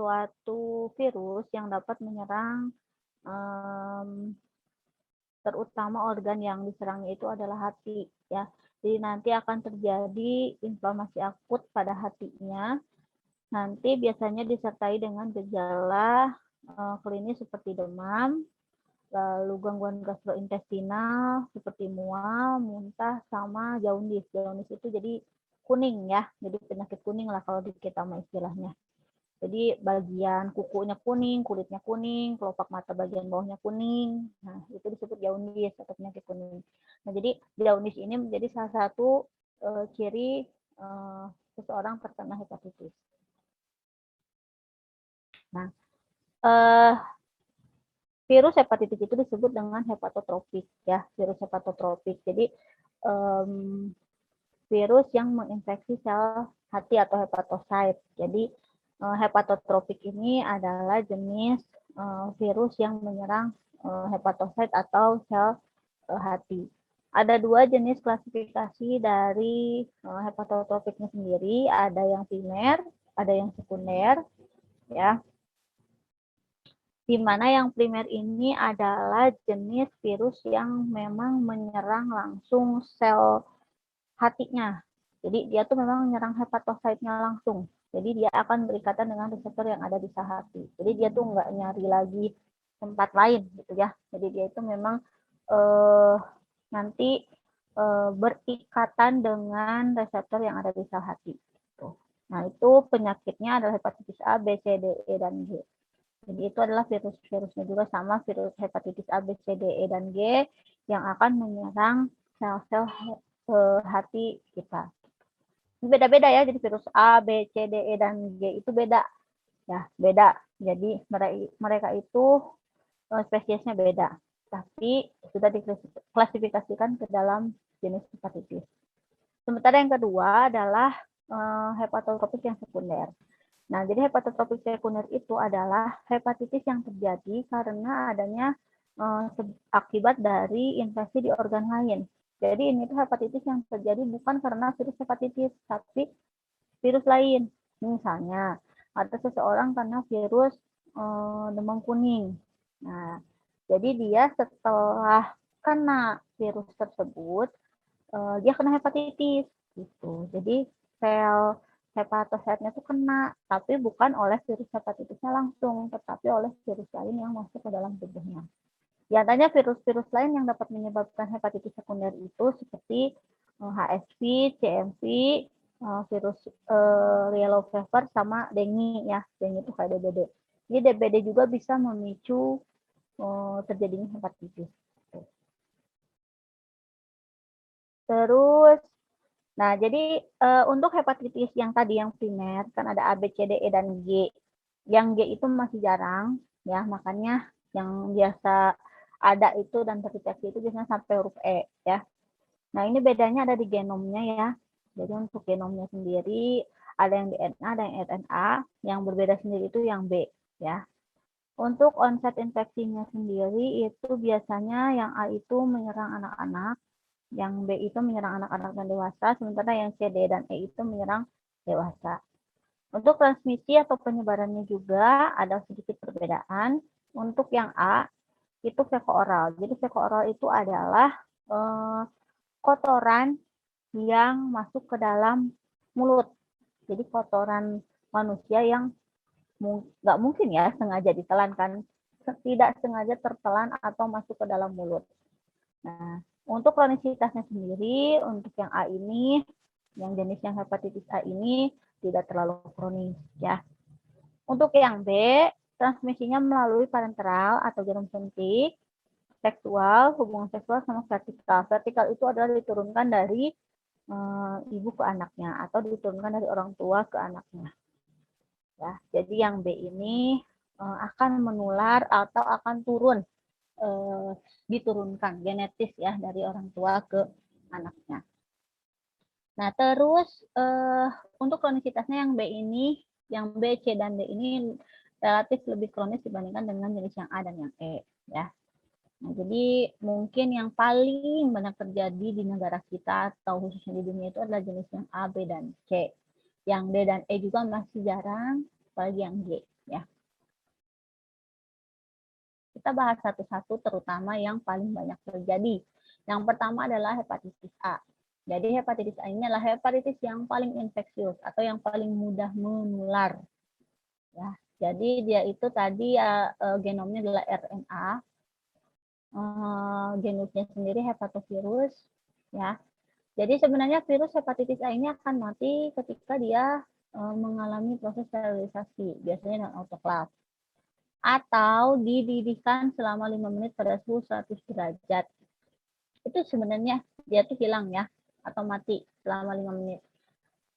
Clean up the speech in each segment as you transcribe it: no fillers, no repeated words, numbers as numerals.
suatu virus yang dapat menyerang terutama organ yang diserangnya itu adalah hati ya. Jadi nanti akan terjadi inflamasi akut pada hatinya. Nanti biasanya disertai dengan gejala klinis seperti demam, lalu gangguan gastrointestinal seperti mual, muntah, sama jaundice. Jaundice itu jadi kuning ya, jadi penyakit kuning lah kalau di kita mah istilahnya. Jadi bagian kukunya kuning, kulitnya kuning, kelopak mata bagian bawahnya kuning. Nah, itu disebut jaundice atau penyakit kuning. Nah, jadi jaundice ini menjadi salah satu ciri seseorang terkena hepatitis. Nah, virus hepatitis itu disebut dengan hepatotropik ya, virus hepatotropik. Jadi virus yang menginfeksi sel hati atau hepatosit. Jadi hepatotropik ini adalah jenis virus yang menyerang hepatosit atau sel hati. Ada dua jenis klasifikasi dari hepatotropiknya sendiri, ada yang primer, ada yang sekunder, ya. Di mana yang primer ini adalah jenis virus yang memang menyerang langsung sel hatinya. Jadi dia tuh memang menyerang hepatositnya langsung. Jadi dia akan berikatan dengan reseptor yang ada di sel hati. Jadi dia tuh nggak nyari lagi tempat lain gitu ya. Jadi dia itu memang nanti berikatan dengan reseptor yang ada di sel hati. Nah itu penyakitnya adalah hepatitis A, B, C, D, E, dan G. Jadi itu adalah virus-virusnya juga sama virus hepatitis A, B, C, D, E, dan G yang akan menyerang sel-sel hati kita. Beda-beda ya, jadi virus A, B, C, D, E, dan G itu beda. Ya, beda. Jadi mereka itu spesiesnya beda. Tapi sudah diklasifikasikan ke dalam jenis hepatitis. Sementara yang kedua adalah hepatotropik yang sekunder. Nah, jadi hepatotropik sekunder itu adalah hepatitis yang terjadi karena adanya akibat dari infeksi di organ lain. Jadi ini tuh hepatitis yang terjadi bukan karena virus hepatitis, tapi virus lain. Misalnya, ada seseorang kena virus demam kuning. Nah, jadi dia setelah kena virus tersebut, dia kena hepatitis. Gitu. Jadi sel hepatositnya tuh kena, tapi bukan oleh virus hepatitisnya langsung, tetapi oleh virus lain yang masuk ke dalam tubuhnya. Di antaranya virus-virus lain yang dapat menyebabkan hepatitis sekunder itu seperti HSV, CMV, virus yellow fever, sama dengue ya. Dengue itu kayak DBD. Jadi DBD juga bisa memicu terjadinya hepatitis. Terus, nah jadi untuk hepatitis yang tadi yang primer kan ada A, B, C, D, E, dan G. Yang G itu masih jarang ya, makanya yang biasa ada itu dan terdeteksi itu biasanya sampai huruf E ya. Nah ini bedanya ada di genomnya ya. Jadi untuk genomnya sendiri ada yang DNA, ada yang RNA. Yang berbeda sendiri itu yang B ya. Untuk onset infeksinya sendiri itu biasanya yang A itu menyerang anak-anak, yang B itu menyerang anak-anak dan dewasa, sementara yang C, D, dan E itu menyerang dewasa. Untuk transmisi atau penyebarannya juga ada sedikit perbedaan. Untuk yang A itu feko-oral. Jadi feko-oral itu adalah kotoran yang masuk ke dalam mulut. Jadi kotoran manusia yang nggak mungkin ya sengaja ditelan kan, tidak sengaja tertelan atau masuk ke dalam mulut. Nah, untuk kronisitasnya sendiri, untuk yang A ini, yang jenis yang hepatitis A ini tidak terlalu kronis ya. Untuk yang B, transmisinya melalui parenteral atau jarum suntik, seksual, hubungan seksual, sama vertikal. Vertikal itu adalah diturunkan dari ibu ke anaknya atau diturunkan dari orang tua ke anaknya. Ya, jadi yang B ini akan menular atau akan turun, diturunkan genetis ya dari orang tua ke anaknya. Nah terus untuk kronisitasnya yang B ini, yang B, C, dan D ini relatif lebih kronis dibandingkan dengan jenis yang A dan yang E ya. Nah, jadi mungkin yang paling banyak terjadi di negara kita atau khususnya di dunia itu adalah jenis yang A, B, dan C. Yang D dan E juga masih jarang, apalagi yang G. ya. Kita bahas satu-satu terutama yang paling banyak terjadi. Yang pertama adalah hepatitis A. Jadi hepatitis A ini adalah hepatitis yang paling infeksius atau yang paling mudah menular. Ya, jadi dia itu tadi genomnya adalah RNA, genusnya sendiri hepatovirus, ya. Jadi sebenarnya virus hepatitis A ini akan mati ketika dia mengalami proses sterilisasi, biasanya dengan autoklav, atau dididihkan selama 5 menit pada suhu 100 derajat. Itu sebenarnya dia tuh hilang ya, atau mati selama 5 menit.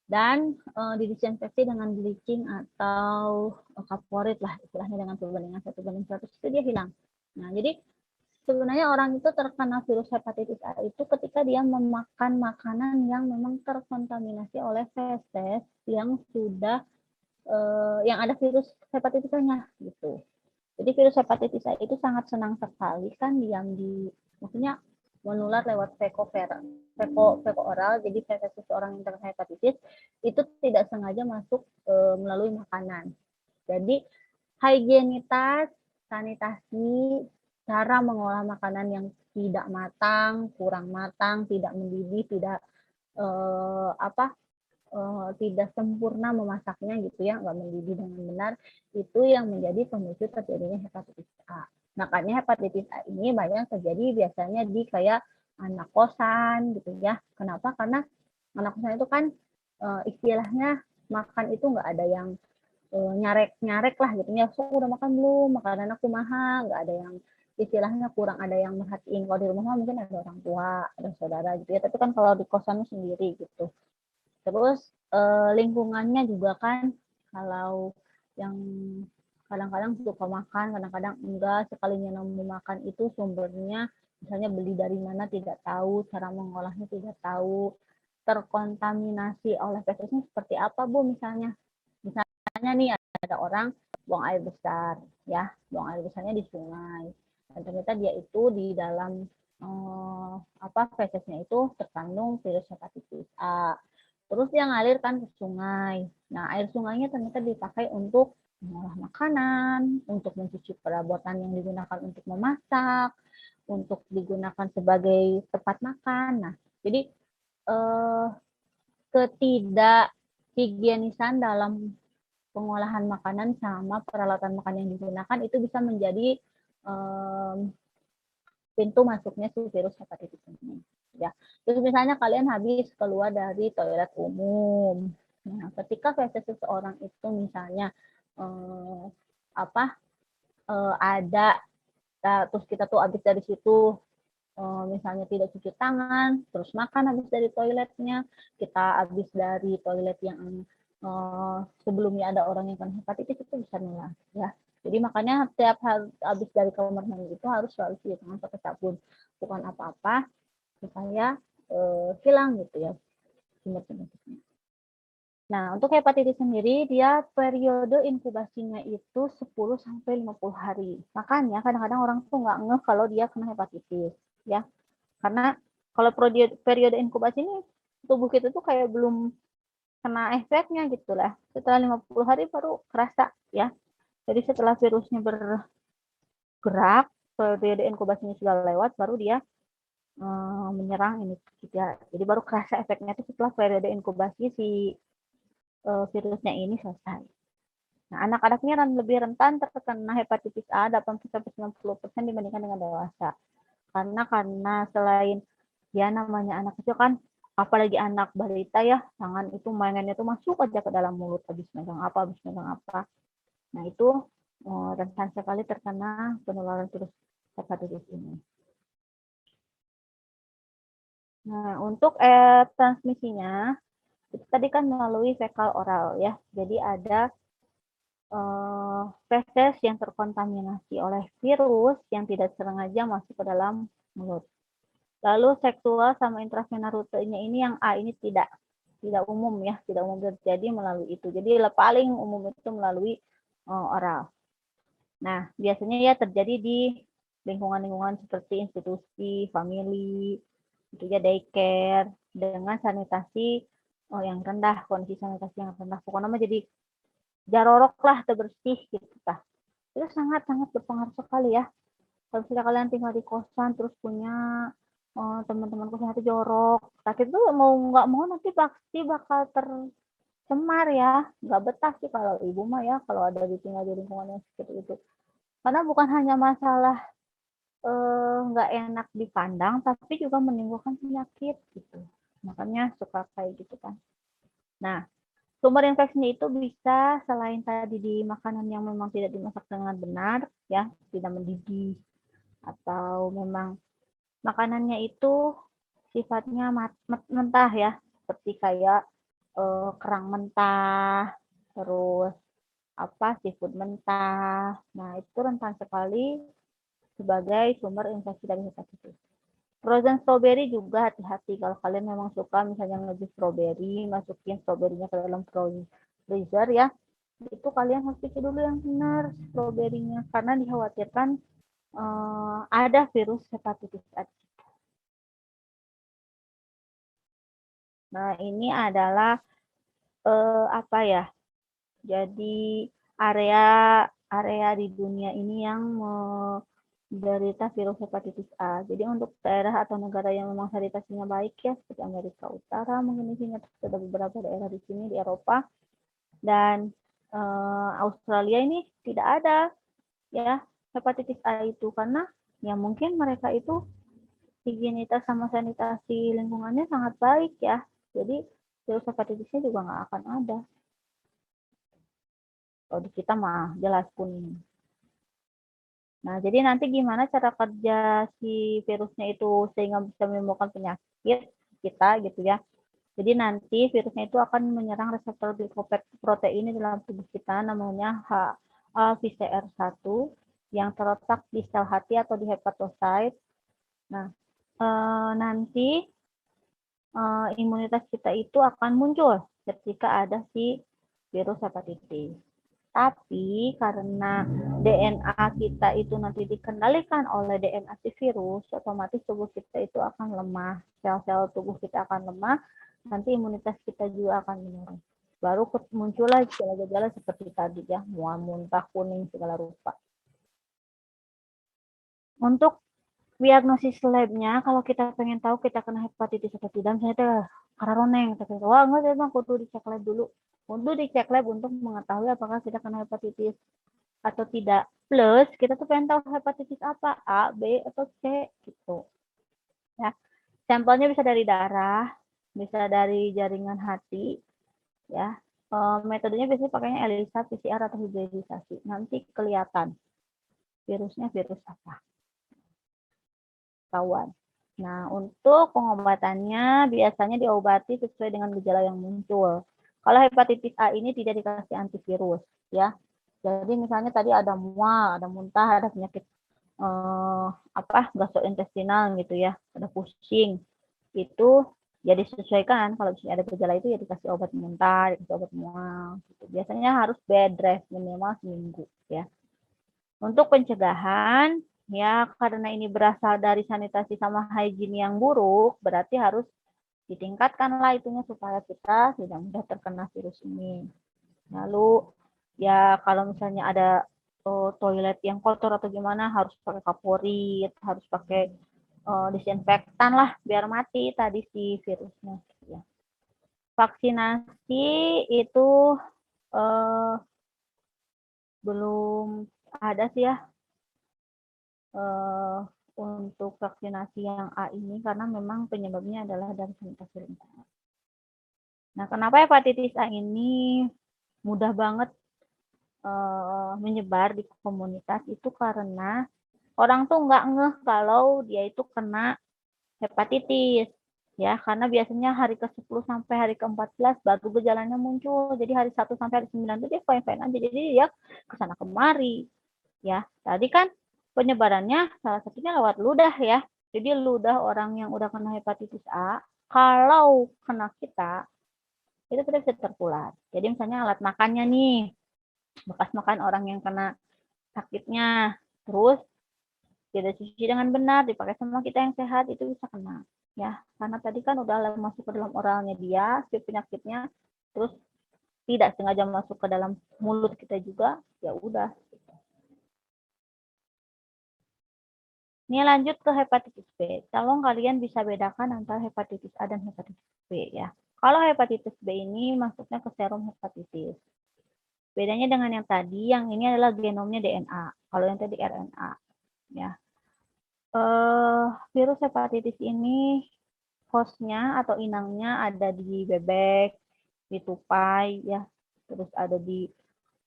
Dan didisinfeksi dengan bleaching atau kaporit lah istilahnya, dengan perbandingan 1:100 itu dia hilang. Nah, jadi sebenarnya orang itu terkena virus hepatitis A itu ketika dia memakan makanan yang memang terkontaminasi oleh feses yang sudah yang ada virus hepatitis A-nya gitu. Jadi virus hepatitis A itu sangat senang sekali kan maksudnya menular lewat feko oral. Jadi feses seseorang yang terkena hepatitis itu tidak sengaja masuk melalui makanan. Jadi higienitas, sanitasi, cara mengolah makanan yang tidak matang, kurang matang, tidak mendidih, tidak tidak sempurna memasaknya gitu ya, nggak mendidih dengan benar, itu yang menjadi pemicu terjadinya hepatitis A. Makanya hepatitis A ini banyak terjadi biasanya di kayak anak kosan gitu ya. Kenapa? Karena anak kosan itu kan istilahnya makan itu nggak ada yang nyarek-nyarek lah gitu ya. So, udah makan belum? Makanan aku mahal, nggak ada yang istilahnya kurang ada yang merhatiin. Kalau di rumah mungkin ada orang tua, ada saudara gitu ya. Tapi kan kalau di kosan sendiri gitu. Terus lingkungannya juga kan, kalau yang kadang-kadang suka makan, kadang-kadang enggak, sekalinya nemu makan itu sumbernya misalnya beli dari mana tidak tahu, cara mengolahnya tidak tahu, terkontaminasi oleh pestisnya seperti apa Bu misalnya. Misalnya nih ada orang buang air besar, ya, buang air besarnya di sungai. Dan ternyata dia itu di dalam fesesnya itu terkandung virus hepatitis A. Terus dia ngalirkan ke sungai. Nah, air sungainya ternyata dipakai untuk mengolah makanan, untuk mencuci perabotan yang digunakan untuk memasak, untuk digunakan sebagai tempat makan. Nah, jadi ketidakhigienisan dalam pengolahan makanan sama peralatan makan yang digunakan itu bisa menjadi pintu masuknya si virus hepatitis ini. Ya, terus misalnya kalian habis keluar dari toilet umum. Nah, ketika feses seseorang itu misalnya ada, terus kita tuh habis dari situ misalnya tidak cuci tangan, terus makan habis dari toiletnya, kita habis dari toilet yang sebelumnya ada orang yang kena hepatitis, itu bisa nular ya. Jadi makanya setiap habis dari kamar mandi itu harus selalu cuci tangan pakai sabun, bukan apa-apa, supaya hilang gitu ya sumber-sumbernya. Nah, untuk hepatitis sendiri, dia periode inkubasinya itu 10-50 hari. Makanya kadang-kadang orang tuh nggak ngeh kalau dia kena hepatitis, ya. Karena kalau periode inkubasi ini, tubuh kita tuh kayak belum kena efeknya gitu lah. Setelah 50 hari baru kerasa, ya. Jadi setelah virusnya bergerak, periode inkubasinya sudah lewat, baru dia menyerang ini juga. Jadi baru kerasa efeknya itu setelah periode inkubasi si virusnya ini selesai. Nah, anak-anaknya lebih rentan terkena hepatitis A 80-90% dibandingkan dengan dewasa. Karena selain ya namanya anak kecil kan, apalagi anak balita ya, tangan itu mainannya tuh masuk aja ke dalam mulut, habis megang apa. Nah, itu rentan sekali terkena penularan virus hepatitis ini. Nah, untuk transmisinya tadi kan melalui fekal oral ya. Jadi ada feses yang terkontaminasi oleh virus yang tidak sengaja masuk ke dalam mulut. Lalu seksual sama intravena rutenya ini yang A ini tidak umum ya, tidak umum terjadi melalui itu. Jadi paling umum itu melalui oral. Nah, biasanya ya terjadi di lingkungan-lingkungan seperti institusi, family, itu ya daycare, dengan sanitasi yang rendah, kondisi sanitasi yang rendah. Pokoknya jadi jarorok lah, bersih gitu kah. Itu sangat-sangat berpengaruh sekali ya. Kalau misalnya kalian tinggal di kosan terus punya teman-teman kosan itu jorok, sakit tuh mau nggak mau nanti pasti bakal tercemar ya. Nggak betah sih kalau ibu mah ya, kalau ada tinggal di lingkungan yang seperti itu. Karena bukan hanya masalah nggak enak dipandang, tapi juga menimbulkan penyakit gitu. Makanya suka kayak gitu kan. Nah, sumber infeksinya itu bisa selain tadi di makanan yang memang tidak dimasak dengan benar, ya, tidak mendidih, atau memang makanannya itu sifatnya mentah ya, seperti kayak kerang mentah, terus apa seafood mentah. Nah, itu rentan sekali sebagai sumber infeksi dari hepatitis. Frozen strawberry juga hati-hati kalau kalian memang suka misalnya nge strawberry, masukin strawberrynya ke dalam freezer ya. Itu kalian harus pikir dulu yang benar strawberrynya karena dikhawatirkan ada virus hepatitis A. Nah, ini adalah apa ya? Jadi area area di dunia ini yang menderita virus hepatitis A. Jadi untuk daerah atau negara yang memang sanitasinya baik ya, seperti Amerika Utara, mungkin di sini ada beberapa daerah di sini di Eropa dan Australia ini tidak ada ya hepatitis A itu karena ya mungkin mereka itu higienitas sama sanitasi lingkungannya sangat baik ya. Jadi virus hepatitisnya juga nggak akan ada. Kalau di kita mah jelas kuning. Nah, jadi nanti gimana cara kerja si virusnya itu sehingga bisa menimbulkan penyakit kita gitu ya. Jadi nanti virusnya itu akan menyerang reseptor glikoprotein di dalam tubuh kita namanya HAVCR1 yang terletak di sel hati atau di hepatosit. Nah, nanti imunitas kita itu akan muncul ketika ada si virus hepatitis. Tapi karena DNA kita itu nanti dikendalikan oleh DNA si virus, otomatis tubuh kita itu akan lemah. Sel-sel tubuh kita akan lemah, nanti imunitas kita juga akan menurun. Baru muncullah gejala-gejala seperti tadi ya, mual, muntah, kuning, segala rupa. Untuk diagnosis labnya, kalau kita pengen tahu kita kena hepatitis atau tidak, misalnya itu kararoneng, wah enggak saya bang, kudu dicek lab dulu. Kudu dicek lab untuk mengetahui apakah kita kena hepatitis atau tidak. Plus kita tuh pengen tahu hepatitis apa, A, B, atau C gitu. Ya, sampelnya bisa dari darah, bisa dari jaringan hati, ya. Metodenya biasanya pakainya ELISA, PCR atau hibridisasi. Nanti kelihatan virusnya virus apa. Kawan. Nah, untuk pengobatannya biasanya diobati sesuai dengan gejala yang muncul. Kalau hepatitis A ini tidak dikasih antivirus, ya. Jadi misalnya tadi ada mual, ada muntah, ada penyakit gastrointestinal gitu ya, ada pusing. Itu ya disesuaikan kalau ada gejala itu ya dikasih obat muntah, dikasih obat mual. Gitu. Biasanya harus bed rest minimal seminggu ya. Untuk pencegahan ya karena ini berasal dari sanitasi sama hygiene yang buruk, berarti harus ditingkatkan lah itunya supaya kita tidak mudah terkena virus ini. Lalu ya kalau misalnya ada toilet yang kotor atau gimana harus pakai kaporit, harus pakai disinfektan lah biar mati tadi si virusnya. Ya. Vaksinasi itu belum ada sih ya untuk vaksinasi yang A ini karena memang penyebabnya adalah dari sanitasi lingkungan. Nah, kenapa hepatitis A ini mudah banget menyebar di komunitas itu karena orang tuh nggak ngeh kalau dia itu kena hepatitis ya karena biasanya hari ke-10 sampai hari ke-14 baru gejalanya muncul. Jadi hari 1 sampai hari 9 itu dia fine-fine aja. Jadi dia kesana kemari ya. Tadi kan penyebarannya salah satunya lewat ludah ya. Jadi ludah orang yang udah kena hepatitis A kalau kena kita itu kita bisa tertular. Jadi misalnya alat makannya nih bekas makan orang yang kena sakitnya terus tidak cuci dengan benar dipakai sama kita yang sehat itu bisa kena ya karena tadi kan udah masuk ke dalam oralnya dia si penyakitnya terus tidak sengaja masuk ke dalam mulut kita juga, ya udah. Ini lanjut ke hepatitis B. Tolong kalian bisa bedakan antara hepatitis A dan hepatitis B ya. Kalau hepatitis B ini masuknya ke serum hepatitis. Bedanya dengan yang tadi, yang ini adalah genomnya DNA. Kalau yang tadi RNA ya. Virus hepatitis ini hostnya atau inangnya ada di bebek, di tupai ya, terus ada di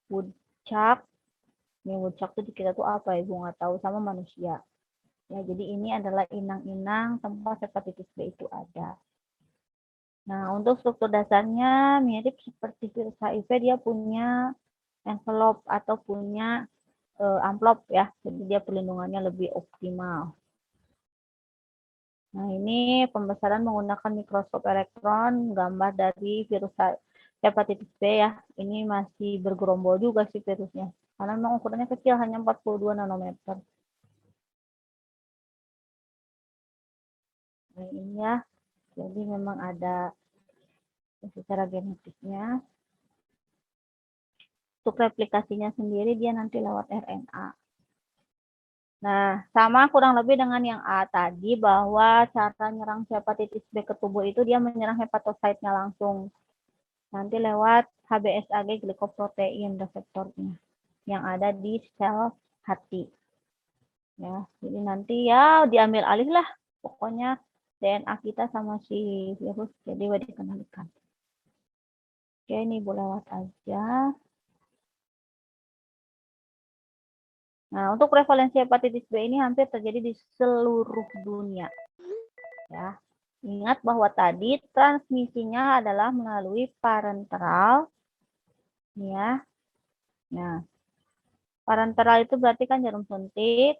woodchuck. Ini woodchuck itu kita tuh apa ya, ibu nggak tahu, sama manusia. Ya, jadi ini adalah inang-inang tempat hepatitis B itu ada. Nah, untuk struktur dasarnya mirip seperti virus HIV, dia punya envelope atau punya amplop ya, jadi dia perlindungannya lebih optimal. Nah, ini pembesaran menggunakan mikroskop elektron, gambar dari virus hepatitis B ya. Ini masih bergerombol juga sih virusnya, karena memang ukurannya kecil, hanya 42 nanometer. Nah, ini ya, jadi memang ada secara genetiknya. Untuk replikasinya sendiri dia nanti lewat RNA. Nah, sama kurang lebih dengan yang A tadi, bahwa cara nyerang hepatitis B ke tubuh itu dia menyerang hepatositenya langsung. Nanti lewat HBsAg glikoprotein reseptornya yang ada di sel hati. Ya, jadi nanti ya diambil alih lah pokoknya DNA kita sama si virus, jadi dikendalikan. Oke, ini boleh lewat aja. Nah, untuk prevalensi hepatitis B ini hampir terjadi di seluruh dunia. Ya. Ingat bahwa tadi transmisinya adalah melalui parenteral. Ya. Nah, parenteral itu berarti kan jarum suntik,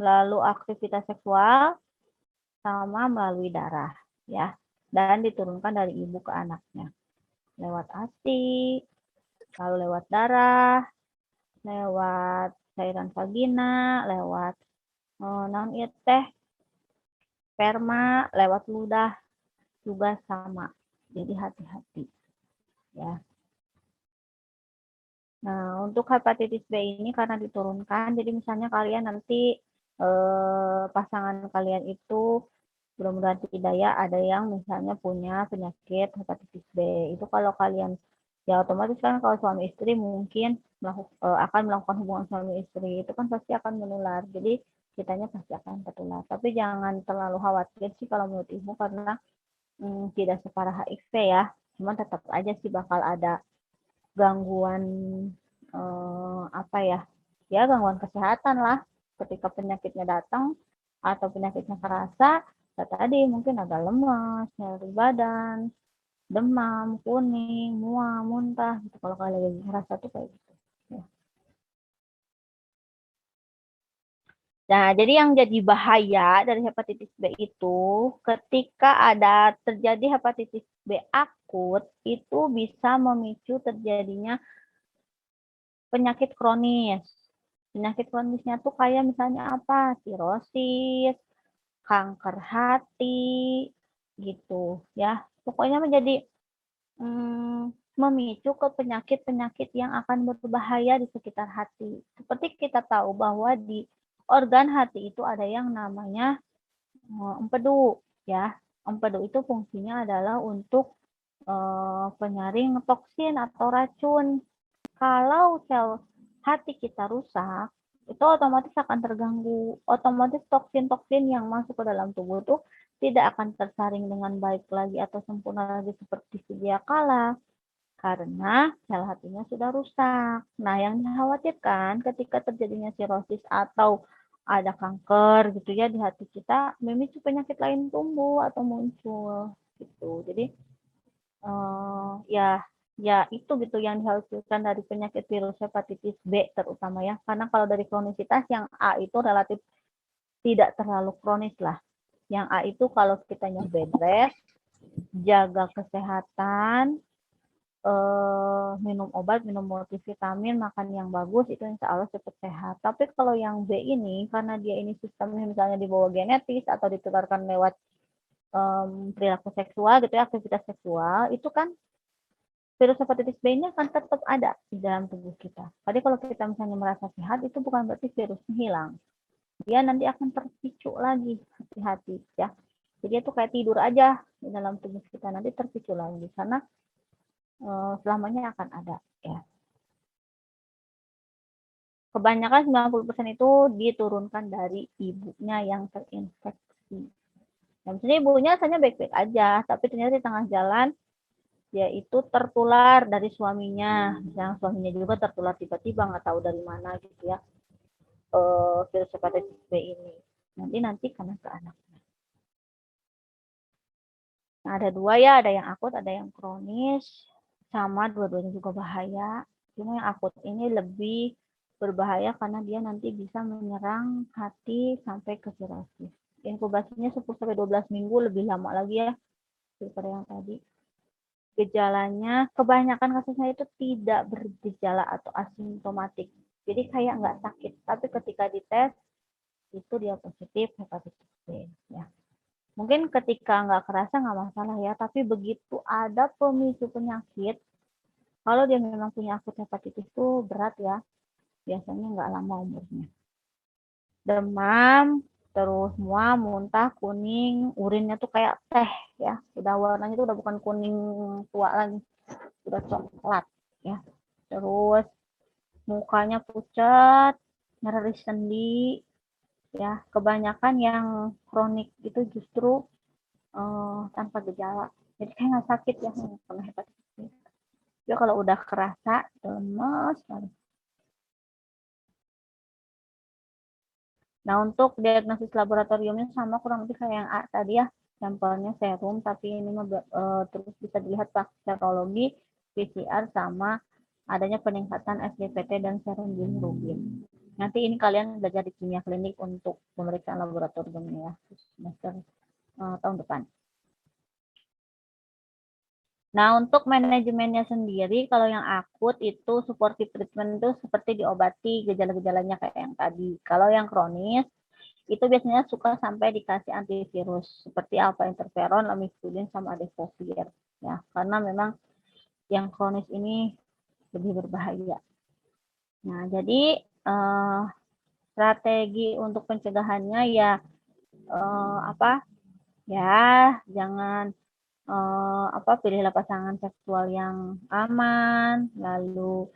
lalu aktivitas seksual, sama melalui darah. Ya. Dan diturunkan dari ibu ke anaknya. Lewat ASI, lalu lewat darah, lewat cairan vagina, lewat non teh sperma, lewat ludah juga sama. Jadi hati-hati ya. Nah, untuk hepatitis B ini karena diturunkan, jadi misalnya kalian nanti pasangan kalian itu mudah-mudahan tidak ya, ada yang misalnya punya penyakit hepatitis B. Itu kalau kalian ya otomatis kan kalau suami istri mungkin akan melakukan hubungan suami istri, itu kan pasti akan menular. Jadi kitanya pasti akan tertular. Tapi jangan terlalu khawatir sih kalau menurut ibu, karena tidak separah HIV ya. Cuman tetap aja sih bakal ada gangguan apa ya? Ya gangguan kesehatan lah ketika penyakitnya datang atau penyakitnya kerasa. Tadi mungkin agak lemas, nyeri badan, demam, kuning, mual, muntah gitu. Kalau kalian lagi ngerasa tuh kayak gitu. Ya. Nah, jadi yang jadi bahaya dari hepatitis B itu ketika ada terjadi hepatitis B akut, itu bisa memicu terjadinya penyakit kronis. Penyakit kronisnya tuh kayak misalnya apa? Sirosis, kanker hati, gitu ya. Pokoknya menjadi memicu ke penyakit-penyakit yang akan berbahaya di sekitar hati. Seperti kita tahu bahwa di organ hati itu ada yang namanya empedu ya. Empedu itu fungsinya adalah untuk penyaring toksin atau racun. Kalau sel hati kita rusak, itu otomatis akan terganggu. Otomatis toksin-toksin yang masuk ke dalam tubuh itu tidak akan tersaring dengan baik lagi atau sempurna lagi seperti sedia kala, karena sel hatinya sudah rusak. Nah, yang dikhawatirkan ketika terjadinya sirosis atau ada kanker gitu ya di hati kita, memicu penyakit lain tumbuh atau muncul gitu. Jadi ya itu gitu yang dikhawatirkan dari penyakit virus hepatitis B terutama ya. Karena kalau dari kronisitas yang A itu relatif tidak terlalu kronis lah. Yang A itu kalau kitanya bed rest, jaga kesehatan, minum obat, minum multivitamin, makan yang bagus, itu insya Allah cepat sehat. Tapi kalau yang B ini, karena dia ini sistemnya misalnya dibawa genetis atau ditularkan lewat perilaku seksual gitu ya, aktivitas seksual, itu kan virus hepatitis B ini akan tetap ada di dalam tubuh kita. Tadi kalau kita misalnya merasa sehat, itu bukan berarti virusnya hilang. Dia nanti akan terpicu lagi, hati-hati ya. Jadi itu kayak tidur aja di dalam tubuh kita, nanti terpicu lagi karena selamanya akan ada ya. Kebanyakan 90% itu diturunkan dari ibunya yang terinfeksi. Dan sebenarnya ibunya asalnya baik-baik aja, tapi ternyata di tengah jalan yaitu tertular dari suaminya. Misalnya suaminya juga tertular tiba-tiba nggak tahu dari mana gitu ya. Virus hepatitis B ini. Nanti karena ke anaknya. Nah, ada dua ya, ada yang akut, ada yang kronis. Sama dua-duanya juga bahaya. Cuma yang akut ini lebih berbahaya karena dia nanti bisa menyerang hati sampai ke sirosis. Inkubasinya 10-12 minggu, lebih lama lagi ya daripada yang tadi. Gejalanya, kebanyakan kasusnya itu tidak bergejala atau asimptomatik. Jadi kayak nggak sakit, tapi ketika dites, itu dia positif hepatitis B. Ya. Mungkin ketika nggak kerasa nggak masalah ya, tapi begitu ada pemicu penyakit, kalau dia memang punya akut hepatitis itu berat ya, biasanya nggak lama umurnya. Demam, terus mual, muntah, kuning, urinnya tuh kayak teh ya, udah warnanya tuh udah bukan kuning tua lagi, udah coklat ya. Terus mukanya pucat, nyeri sendi ya. Kebanyakan yang kronik itu justru tanpa gejala, jadi kayak nggak sakit ya kena hepatitis B. Jadi kalau udah kerasa lemas sekali. Nah, untuk diagnosis laboratoriumnya sama kurang lebih kayak yang A tadi ya, sampelnya serum, tapi ini terus bisa dilihat pakai serologi, PCR, sama adanya peningkatan SGPT dan serum bilirubin. Nanti ini kalian belajar di kimia klinik untuk pemeriksaan laboratoriumnya ya, semester tahun depan. Nah, untuk manajemennya sendiri, kalau yang akut itu supportive treatment itu seperti diobati gejala-gejalanya kayak yang tadi. Kalau yang kronis, itu biasanya suka sampai dikasih antivirus seperti alpha interferon, lamivudine, sama adefovir. Ya, karena memang yang kronis ini lebih berbahaya. Nah, jadi strategi untuk pencegahannya ya apa? Ya, jangan pilihlah pasangan seksual yang aman, lalu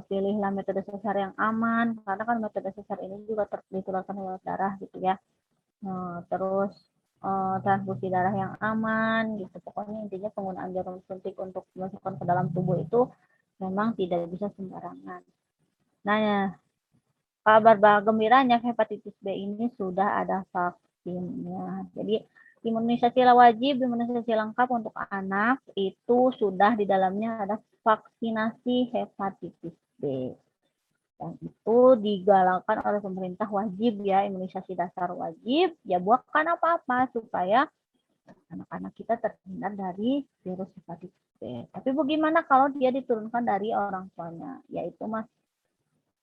pilihlah metode sesar yang aman, karena kan metode sesar ini juga ditularkan lewat darah gitu ya. Terus transfusi darah yang aman gitu. Pokoknya intinya penggunaan jarum suntik untuk masukkan ke dalam tubuh itu memang tidak bisa sembarangan. Nah, kabar gembiranya hepatitis B ini sudah ada vaksinnya. Jadi imunisasi wajib, imunisasi lengkap untuk anak itu sudah di dalamnya ada vaksinasi hepatitis B. Dan itu digalakkan oleh pemerintah wajib ya, imunisasi dasar wajib, ya bukan apa-apa supaya anak-anak kita terhindar dari virus hepatitis B. Tapi bagaimana kalau dia diturunkan dari orang tuanya? Yaitu mas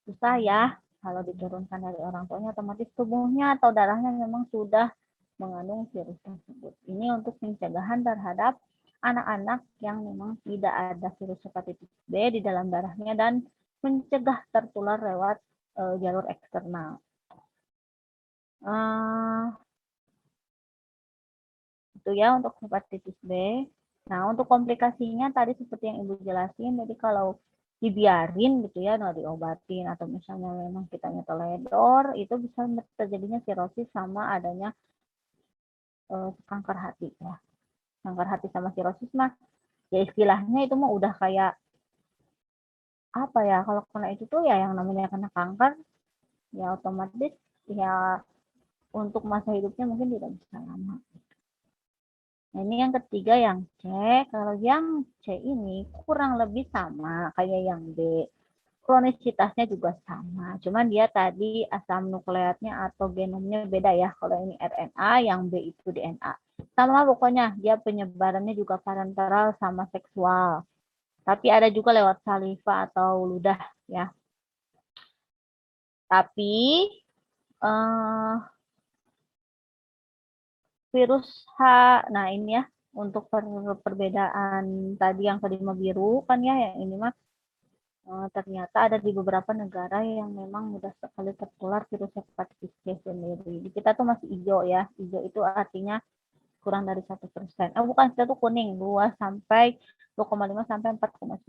susah ya, kalau diturunkan dari orang tuanya otomatis tubuhnya atau darahnya memang sudah mengandung virus tersebut. Ini untuk pencegahan terhadap anak-anak yang memang tidak ada virus hepatitis B di dalam darahnya dan mencegah tertular lewat jalur eksternal. Itu ya untuk hepatitis B. Nah, untuk komplikasinya tadi seperti yang Ibu jelasin, jadi kalau dibiarin gitu ya, nggak diobatin atau misalnya memang kitanya teledor, itu bisa terjadinya sirosis sama adanya kanker hati ya. Kanker hati sama sirosis mah ya istilahnya itu mah udah kayak apa ya, kalau kena itu tuh ya yang namanya kena kanker ya otomatis ya untuk masa hidupnya mungkin tidak bisa lama. Nah, ini yang ketiga yang C. Kalau yang C ini kurang lebih sama kayak yang B. Kronisitasnya juga sama. Cuman dia tadi asam nukleatnya atau genomnya beda ya. Kalau ini RNA, yang B itu DNA. Sama pokoknya, dia penyebarannya juga parenteral sama seksual. Tapi ada juga lewat saliva atau ludah ya. Tapi virus H, nah ini ya, untuk perbedaan tadi yang kelima biru kan ya, yang ini mah ternyata ada di beberapa negara yang memang mudah sekali tertular virus hepatitis C sendiri. Di kita tuh masih hijau ya, hijau itu artinya kurang dari 1%. Bukan, kita tuh kuning, 2,5 sampai 4,9%.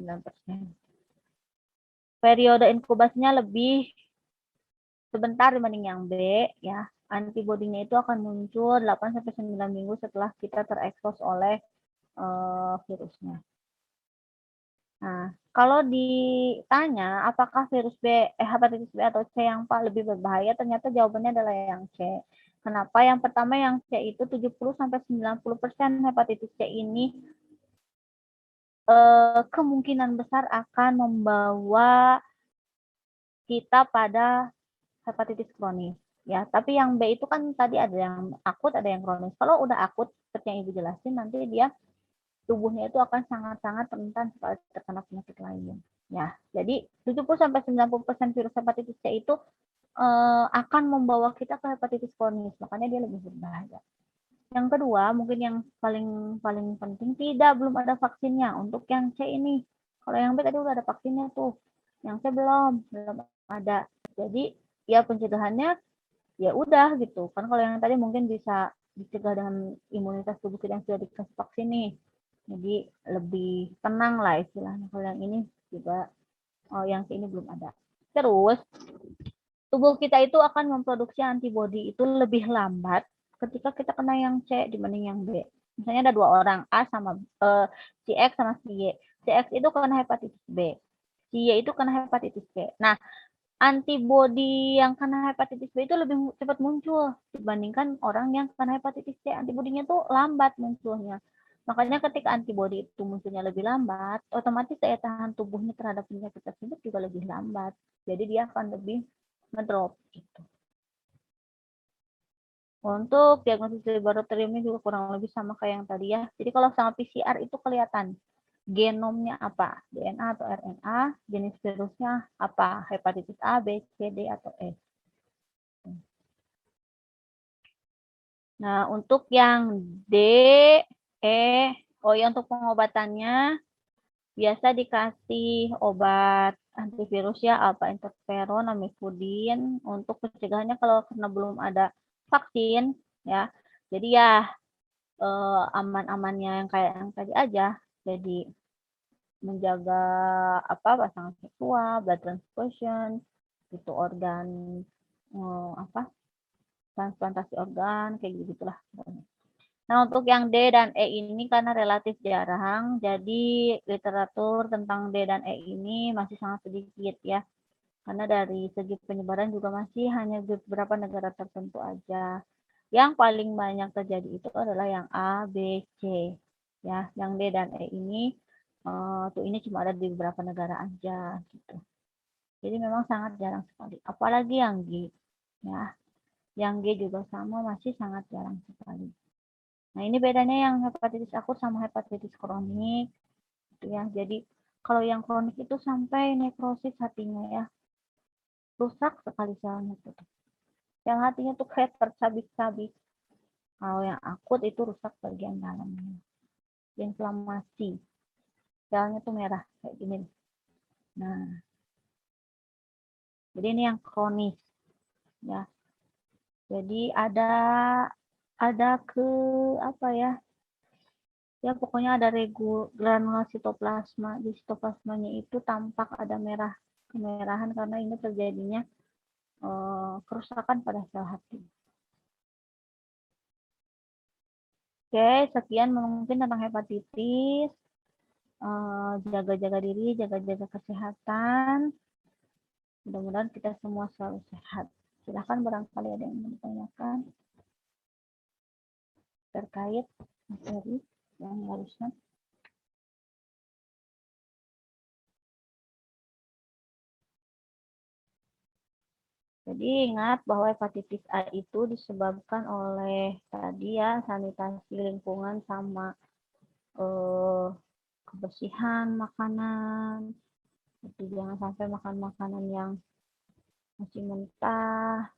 Periode inkubasinya lebih sebentar dibanding yang B ya. Antibodinya itu akan muncul 8 sampai 9 minggu setelah kita terekspos oleh virusnya. Nah, kalau ditanya apakah virus hepatitis B atau C yang lebih berbahaya, ternyata jawabannya adalah yang C. Kenapa? Yang pertama yang C itu 70 sampai 90% hepatitis C ini kemungkinan besar akan membawa kita pada hepatitis kronis. Ya, tapi yang B itu kan tadi ada yang akut, ada yang kronis. Kalau udah akut, seperti yang Ibu jelasin, nanti dia tubuhnya itu akan sangat-sangat rentan sekali terkena penyakit lain. Ya, jadi 70 sampai 90% virus hepatitis C itu akan membawa kita ke hepatitis kronis, makanya dia lebih berbahaya. Yang kedua, mungkin yang paling penting, belum ada vaksinnya untuk yang C ini. Kalau yang B tadi udah ada vaksinnya tuh, yang C belum ada. Jadi ya pencegahannya ya udah gitu kan, kalau yang tadi mungkin bisa dicegah dengan imunitas tubuh kita yang sudah dikasih vaksin nih, jadi lebih tenang lah istilahnya. Kalau yang ini juga yang ini belum ada. Terus tubuh kita itu akan memproduksi antibodi itu lebih lambat ketika kita kena yang C dibanding yang B. Misalnya ada dua orang, A sama si X sama si Y. Si X itu kena hepatitis B, si Y itu kena hepatitis C. Nah, antibodi yang kena hepatitis B itu lebih cepat muncul dibandingkan orang yang kena hepatitis C. Antibodinya tuh lambat munculnya. Makanya ketika antibodi itu munculnya lebih lambat, otomatis daya tahan tubuhnya terhadap penyakit tersebut juga lebih lambat. Jadi dia akan lebih ngedrop gitu. Untuk diagnosis laboratoriumnya juga kurang lebih sama kayak yang tadi ya. Jadi kalau sama PCR itu kelihatan genomnya apa, DNA atau RNA, jenis virusnya apa, hepatitis A, B, C, D, atau E. Nah, untuk yang D, E, ya untuk pengobatannya biasa dikasih obat antivirus ya, alpha interferon, amifudin. Untuk pencegahannya kalau karena belum ada vaksin ya, jadi ya aman-amannya yang kayak yang tadi aja. Jadi menjaga pasangan seksual, blood transfusion, itu organ transplantasi organ kayak gitulah. Nah, untuk yang D dan E ini karena relatif jarang, jadi literatur tentang D dan E ini masih sangat sedikit ya. Karena dari segi penyebaran juga masih hanya beberapa negara tertentu aja. Yang paling banyak terjadi itu adalah yang A, B, C. Ya, yang D dan E ini ini cuma ada di beberapa negara aja gitu. Jadi memang sangat jarang sekali. Apalagi yang G. Ya, yang G juga sama, masih sangat jarang sekali. Nah, ini bedanya yang hepatitis akut sama hepatitis kronik. Gitu ya. Jadi kalau yang kronik itu sampai nekrosis hatinya ya. Rusak sekali selnya tuh. Yang hatinya tuh kayak tercabik-cabik. Kalau yang akut itu rusak bagian dalamnya. Inflamasi. Selnya tuh merah kayak gini. Nah, jadi ini yang kronis ya. Jadi ada ke apa ya? Ya pokoknya ada granula sitoplasma. Di sitoplasmanya itu tampak ada kemerahan karena ini terjadinya kerusakan pada sel hati. Oke, sekian mungkin tentang hepatitis. Jaga-jaga diri, jaga-jaga kesehatan. Mudah-mudahan kita semua selalu sehat. Silahkan barangkali ada yang ingin ditanyakan terkait materi yang harusnya. Jadi ingat bahwa hepatitis A itu disebabkan oleh tadi ya sanitasi lingkungan sama kebersihan makanan. Jadi jangan sampai makan makanan yang masih mentah,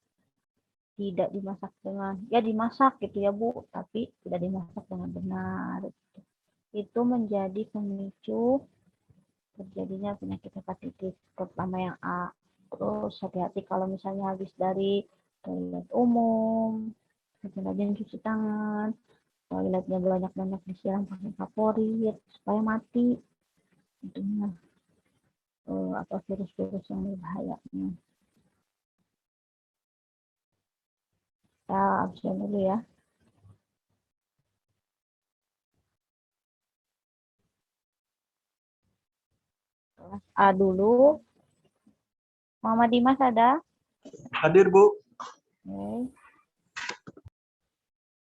tidak dimasak dengan, ya dimasak gitu ya Bu, tapi tidak dimasak dengan benar. Itu menjadi pemicu terjadinya penyakit hepatitis, terutama yang A. Terus hati-hati kalau misalnya habis dari toilet umum, rajin cuci tangan, toiletnya banyak-banyak disiram pakai kaporit supaya mati. Tentunya atau virus-virus yang berbahayanya. Kita absen dulu ya. Kelas A dulu. Mama Dimas ada? Hadir, Bu. Oke.